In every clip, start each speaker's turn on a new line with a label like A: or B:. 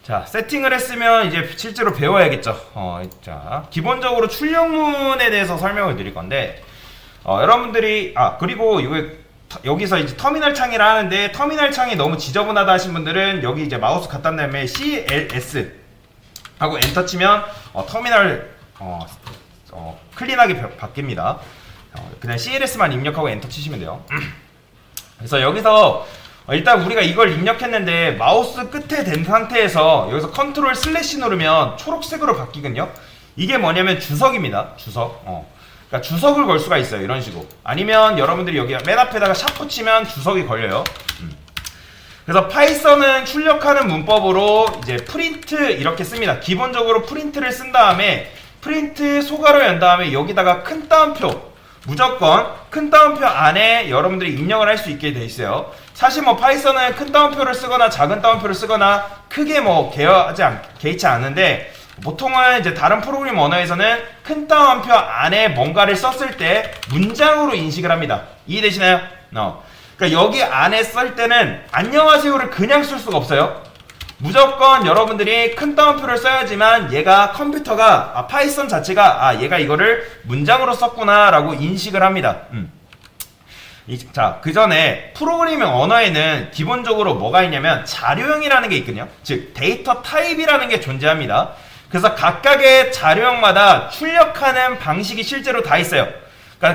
A: 자, 세팅을 했으면 이제 실제로 배워야겠죠. 자, 기본적으로 출력문에 대해서 설명을 드릴 건데, 여러분들이, 그리고 여기서 이제 터미널 창이라 하는데, 터미널 창이 너무 지저분하다 하신 분들은 여기 이제 마우스 갖다 낸 다음에 CLS 하고 엔터 치면, 터미널, 클린하게 바뀝니다. 그냥 CLS만 입력하고 엔터 치시면 돼요. 그래서 여기서 일단 우리가 이걸 입력했는데 마우스 끝에 댄 상태에서 여기서 컨트롤 슬래시 누르면 초록색으로 바뀌거든요. 이게 뭐냐면 주석입니다. 주석. 그러니까 주석을 걸 수가 있어요. 이런 식으로. 아니면 여러분들이 여기 맨 앞에다가 샵 붙이면 주석이 걸려요. 그래서 파이썬은 출력하는 문법으로 이제 프린트 이렇게 씁니다. 기본적으로 프린트를 쓴 다음에 프린트 소괄호 연 다음에 여기다가 큰 따옴표, 무조건 큰 따옴표 안에 여러분들이 입력을 할 수 있게 돼 있어요. 사실 뭐 파이썬은 큰 따옴표를 쓰거나 작은 따옴표를 쓰거나 크게 뭐 개의치 않는데, 보통은 이제 다른 프로그램 언어에서는 큰 따옴표 안에 뭔가를 썼을 때 문장으로 인식을 합니다. 이해되시나요? 그러니까 여기 안에 쓸 때는 안녕하세요를 그냥 쓸 수가 없어요. 무조건 여러분들이 큰 따옴표를 써야지만 얘가 컴퓨터가 파이썬 자체가 얘가 이거를 문장으로 썼구나 라고 인식을 합니다. 자, 그 전에 프로그래밍 언어에는 기본적으로 뭐가 있냐면 자료형이라는 게 있거든요. 즉 데이터 타입이라는 게 존재합니다. 그래서 각각의 자료형마다 출력하는 방식이 실제로 다 있어요.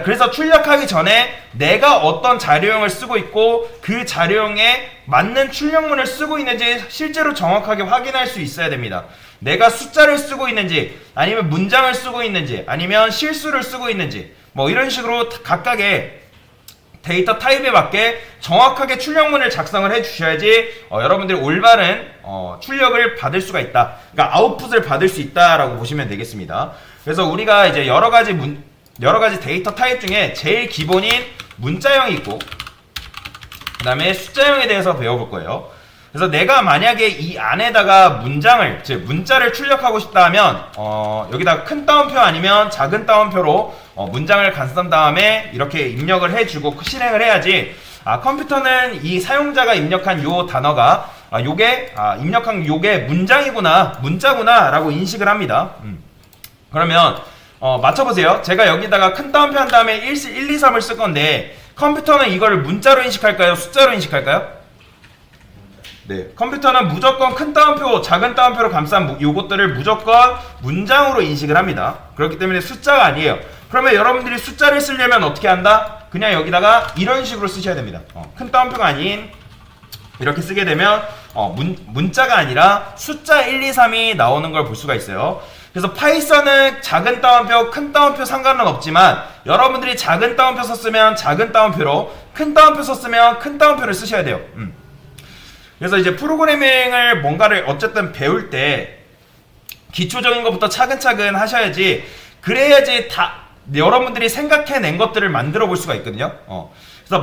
A: 그래서 출력하기 전에 내가 어떤 자료형을 쓰고 있고 그 자료형에 맞는 출력문을 쓰고 있는지 실제로 정확하게 확인할 수 있어야 됩니다. 내가 숫자를 쓰고 있는지, 아니면 문장을 쓰고 있는지, 아니면 실수를 쓰고 있는지, 뭐 이런 식으로 각각의 데이터 타입에 맞게 정확하게 출력문을 작성을 해 주셔야지 여러분들이 올바른 출력을 받을 수가 있다. 그러니까 아웃풋을 받을 수 있다라고 보시면 되겠습니다. 그래서 우리가 이제 여러 가지 데이터 타입 중에 제일 기본인 문자형이 있고, 그 다음에 숫자형에 대해서 배워볼 거예요. 그래서 내가 만약에 이 안에다가 문장을, 즉 문자를 출력하고 싶다 하면 여기다 큰 따옴표 아니면 작은 따옴표로 문장을 간섭한 다음에 이렇게 입력을 해주고 실행을 해야지, 컴퓨터는 이 사용자가 입력한 요 단어가 입력한 요게 문자구나 라고 인식을 합니다. 그러면 맞춰보세요. 제가 여기다가 큰 따옴표 한 다음에 1, 2, 3을 쓸 건데 컴퓨터는 이거를 문자로 인식할까요? 숫자로 인식할까요? 네, 컴퓨터는 무조건 큰 따옴표, 작은 따옴표로 감싼 요것들을 무조건 문장으로 인식을 합니다. 그렇기 때문에 숫자가 아니에요. 그러면 여러분들이 숫자를 쓰려면 어떻게 한다? 그냥 여기다가 이런 식으로 쓰셔야 됩니다. 큰 따옴표가 아닌 이렇게 쓰게 되면 문자가 아니라 숫자 1, 2, 3이 나오는 걸 볼 수가 있어요. 그래서 파이썬은 작은 따옴표, 큰 따옴표 상관은 없지만 여러분들이 작은 따옴표 썼으면 작은 따옴표로, 큰 따옴표 썼으면 큰 따옴표를 쓰셔야 돼요. 그래서 이제 프로그래밍을 뭔가를 어쨌든 배울 때 기초적인 것부터 차근차근 하셔야지, 그래야지 여러분들이 생각해낸 것들을 만들어 볼 수가 있거든요. 그래서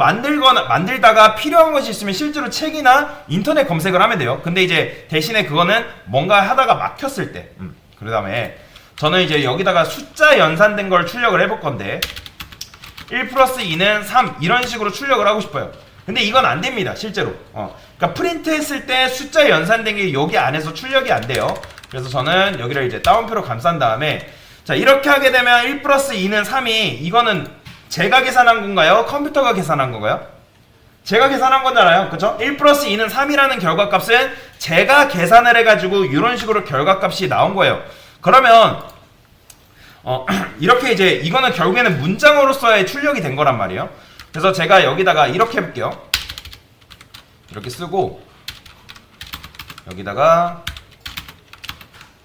A: 만들다가 필요한 것이 있으면 실제로 책이나 인터넷 검색을 하면 돼요. 근데 이제 대신에 그거는 뭔가 하다가 막혔을 때, 그 다음에 저는 이제 여기다가 숫자 연산된 걸 출력을 해볼 건데 1 플러스 2는 3 이런 식으로 출력을 하고 싶어요. 근데 이건 안 됩니다. 실제로. 그러니까 프린트 했을 때 숫자 연산된 게 여기 안에서 출력이 안 돼요. 그래서 저는 여기를 이제 따옴표로 감싼 다음에, 자, 이렇게 하게 되면 1 플러스 2는 3이, 이거는 제가 계산한 건가요? 컴퓨터가 계산한 건가요? 제가 계산한 거잖아요. 그쵸? 1 플러스 2는 3이라는 결과값은 제가 계산을 해가지고 이런 식으로 결과값이 나온 거예요. 그러면 이렇게 이제 이거는 결국에는 문장으로서의 출력이 된 거란 말이에요. 그래서 제가 여기다가 이렇게 해볼게요. 이렇게 쓰고 여기다가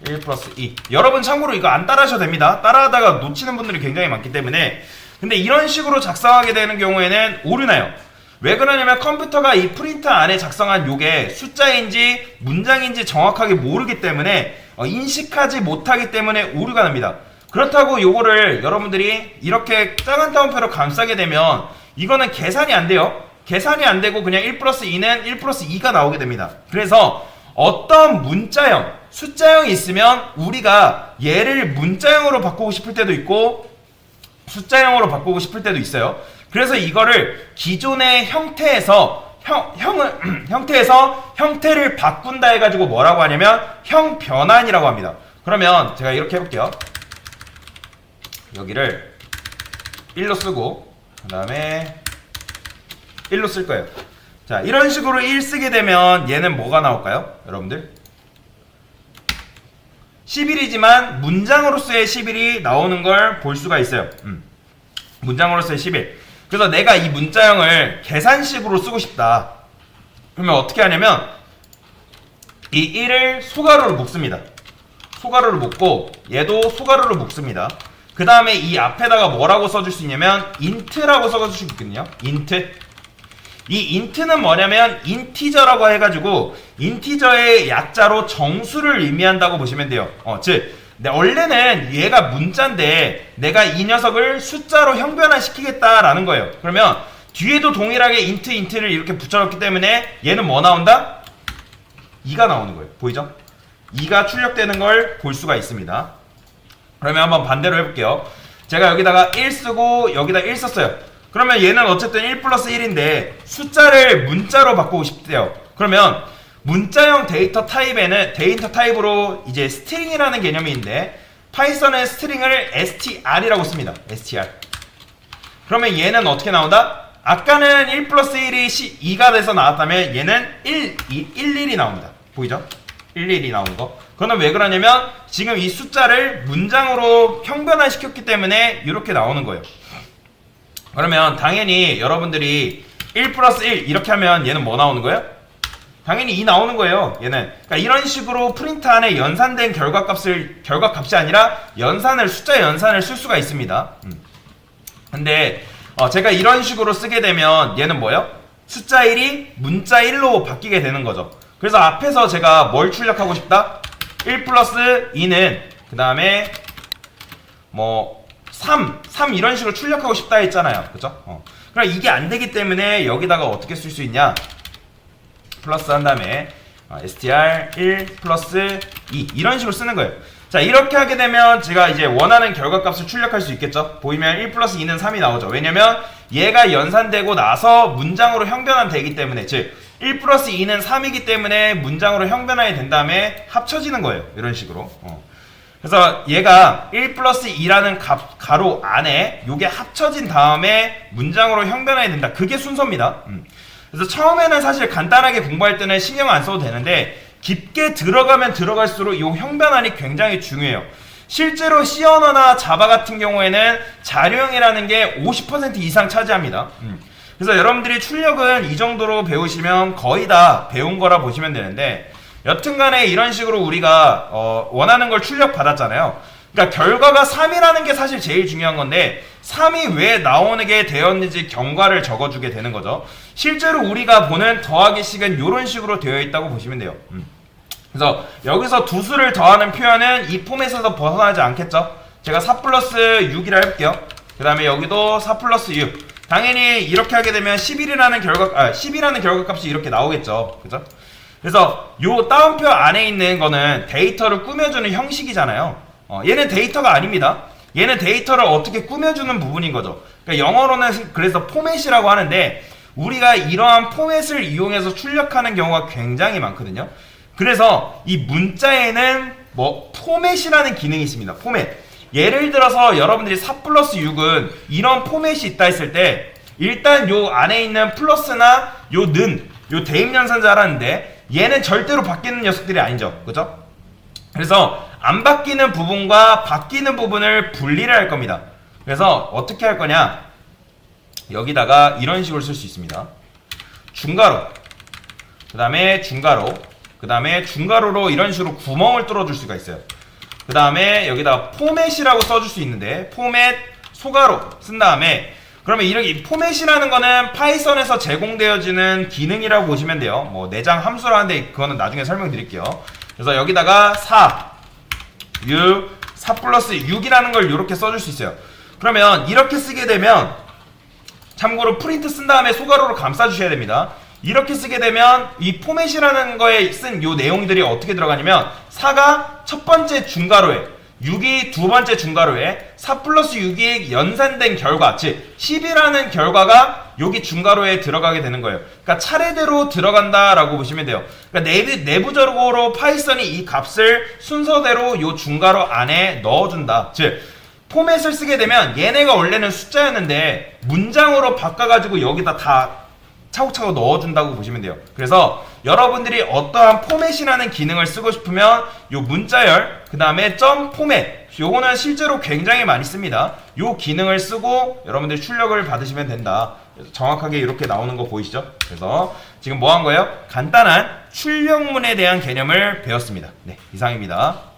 A: 1 플러스 2. 여러분 참고로 이거 안 따라 하셔도 됩니다. 따라하다가 놓치는 분들이 굉장히 많기 때문에. 근데 이런 식으로 작성하게 되는 경우에는 오류나요. 왜 그러냐면 컴퓨터가 이 프린터 안에 작성한 요게 숫자인지 문장인지 정확하게 모르기 때문에 인식하지 못하기 때문에 오류가 납니다. 그렇다고 요거를 여러분들이 이렇게 작은 따옴표로 감싸게 되면 이거는 계산이 안 돼요. 계산이 안 되고 그냥 1 플러스 2는 1 플러스 2가 나오게 됩니다. 그래서 어떤 문자형, 숫자형이 있으면 우리가 얘를 문자형으로 바꾸고 싶을 때도 있고 숫자형으로 바꾸고 싶을 때도 있어요. 그래서 이거를 기존의 형태에서 형태에서 형태를 바꾼다 해가지고 뭐라고 하냐면 형변환이라고 합니다. 그러면 제가 이렇게 해볼게요. 여기를 1로 쓰고 그 다음에 1로 쓸 거예요. 자, 이런 식으로 1 쓰게 되면 얘는 뭐가 나올까요? 여러분들 11이지만 문장으로서의 11이 나오는 걸 볼 수가 있어요. 문장으로서의 11. 그래서 내가 이 문자형을 계산식으로 쓰고 싶다. 그러면 어떻게 하냐면 이 1을 소가로로 묶습니다. 소가로로 묶고 얘도 소가로로 묶습니다. 그 다음에 이 앞에다가 뭐라고 써줄 수 있냐면 int라고 써줄 수 있거든요. int. 이 int는 뭐냐면 인티저라고 해가지고 인티저의 약자로 정수를 의미한다고 보시면 돼요. 즉 원래는 얘가 문자인데 내가 이 녀석을 숫자로 형변화시키겠다라는 거예요. 그러면 뒤에도 동일하게 int를 이렇게 붙여넣기 때문에 얘는 뭐 나온다? 2가 나오는 거예요. 보이죠? 2가 출력되는 걸 볼 수가 있습니다. 그러면 한번 반대로 해볼게요. 제가 여기다가 1 쓰고 여기다 1 썼어요. 그러면 얘는 어쨌든 1 플러스 1인데 숫자를 문자로 바꾸고 싶대요. 그러면 문자형 데이터 타입으로 이제 스트링이라는 개념이 있는데 파이썬은 스트링을 str이라고 씁니다. str. 그러면 얘는 어떻게 나온다? 아까는 1 플러스 1이 2가 돼서 나왔다면 얘는 1이 나옵니다. 보이죠? 1이 나온 거. 그거는 왜 그러냐면 지금 이 숫자를 문장으로 형변화시켰기 때문에 이렇게 나오는 거예요. 그러면 당연히 여러분들이 1 플러스 1 이렇게 하면 얘는 뭐 나오는 거예요? 당연히 2 나오는 거예요. 얘는. 그러니까 이런 식으로 프린트 안에 연산된 결과값이 아니라 숫자 연산을 쓸 수가 있습니다. 근데 제가 이런 식으로 쓰게 되면 얘는 뭐예요? 숫자 1이 문자 1로 바뀌게 되는 거죠. 그래서 앞에서 제가 뭘 출력하고 싶다? 1 플러스 2는 그 다음에 뭐 3 이런 식으로 출력하고 싶다 했잖아요. 그죠? 그럼 이게 안 되기 때문에 여기다가 어떻게 쓸 수 있냐? 플러스 한 다음에 str 1 플러스 2 이런 식으로 쓰는 거예요. 자, 이렇게 하게 되면 제가 이제 원하는 결과값을 출력할 수 있겠죠? 보이면 1 플러스 2는 3이 나오죠. 왜냐면 얘가 연산되고 나서 문장으로 형변환되기 때문에, 즉 1 플러스 2는 3이기 때문에 문장으로 형변환이 된 다음에 합쳐지는 거예요. 이런 식으로. 그래서 얘가 1 플러스 2라는 가로 안에 요게 합쳐진 다음에 문장으로 형변환이 된다. 그게 순서입니다. 그래서 처음에는 사실 간단하게 공부할 때는 신경 안 써도 되는데 깊게 들어가면 들어갈수록 이 형변환이 굉장히 중요해요. 실제로 C 언어나 자바 같은 경우에는 자료형이라는 게 50% 이상 차지합니다. 그래서 여러분들이 출력은 이 정도로 배우시면 거의 다 배운 거라 보시면 되는데, 여튼간에 이런 식으로 우리가 원하는 걸 출력 받았잖아요. 그러니까 결과가 3이라는 게 사실 제일 중요한 건데 3이 왜 나오게 되었는지 경과를 적어주게 되는 거죠. 실제로 우리가 보는 더하기 식은 이런 식으로 되어 있다고 보시면 돼요. 그래서 여기서 두 수를 더하는 표현은 이 포맷에서 벗어나지 않겠죠. 제가 4 플러스 6이라 해볼게요. 그 다음에 여기도 4 플러스 6. 당연히 이렇게 하게 되면 10이라는 결과값이 이렇게 나오겠죠. 그죠? 그래서 요 다운표 안에 있는 거는 데이터를 꾸며주는 형식이잖아요. 얘는 데이터가 아닙니다. 얘는 데이터를 어떻게 꾸며주는 부분인 거죠. 그러니까 영어로는 그래서 포맷이라고 하는데 우리가 이러한 포맷을 이용해서 출력하는 경우가 굉장히 많거든요. 그래서 이 문자에는 뭐 포맷이라는 기능이 있습니다. 포맷. 예를 들어서 여러분들이 4 플러스 6은 이런 포맷이 있다 했을 때 일단 요 안에 있는 플러스나 요 대입연산자라는데 얘는 절대로 바뀌는 녀석들이 아니죠. 그죠? 그래서 안 바뀌는 부분과 바뀌는 부분을 분리를 할 겁니다. 그래서 어떻게 할 거냐? 여기다가 이런 식으로 쓸 수 있습니다. 중괄호, 그 다음에 중괄호, 그 다음에 중괄호로 이런 식으로 구멍을 뚫어줄 수가 있어요. 그 다음에 여기다가 포맷이라고 써줄 수 있는데 포맷 소괄호 쓴 다음에, 그러면 이렇게 포맷이라는 거는 파이썬에서 제공되어지는 기능이라고 보시면 돼요. 뭐 내장 함수라는데 그거는 나중에 설명드릴게요. 그래서 여기다가 4 플러스 6이라는 걸 이렇게 써줄 수 있어요. 그러면 이렇게 쓰게 되면, 참고로 프린트 쓴 다음에 소괄호로 감싸주셔야 됩니다. 이렇게 쓰게 되면 이 포맷이라는 거에 쓴 요 내용들이 어떻게 들어가냐면 4가 첫 번째 중괄호에, 6이 두 번째 중괄호에 4 플러스 6이 연산된 결과, 즉 10이라는 결과가 여기 중괄호에 들어가게 되는 거예요. 그러니까 차례대로 들어간다라고 보시면 돼요. 그러니까 내부적으로 파이썬이 이 값을 순서대로 이 중괄호 안에 넣어준다. 즉 포맷을 쓰게 되면 얘네가 원래는 숫자였는데 문장으로 바꿔가지고 여기다 다 차곡차곡 넣어준다고 보시면 돼요. 그래서 여러분들이 어떠한 포맷이라는 기능을 쓰고 싶으면 요 문자열 그 다음에 점 포맷 요거는 실제로 굉장히 많이 씁니다. 요 기능을 쓰고 여러분들이 출력을 받으시면 된다. 그래서 정확하게 이렇게 나오는 거 보이시죠? 그래서 지금 뭐 한 거예요? 간단한 출력문에 대한 개념을 배웠습니다. 네, 이상입니다.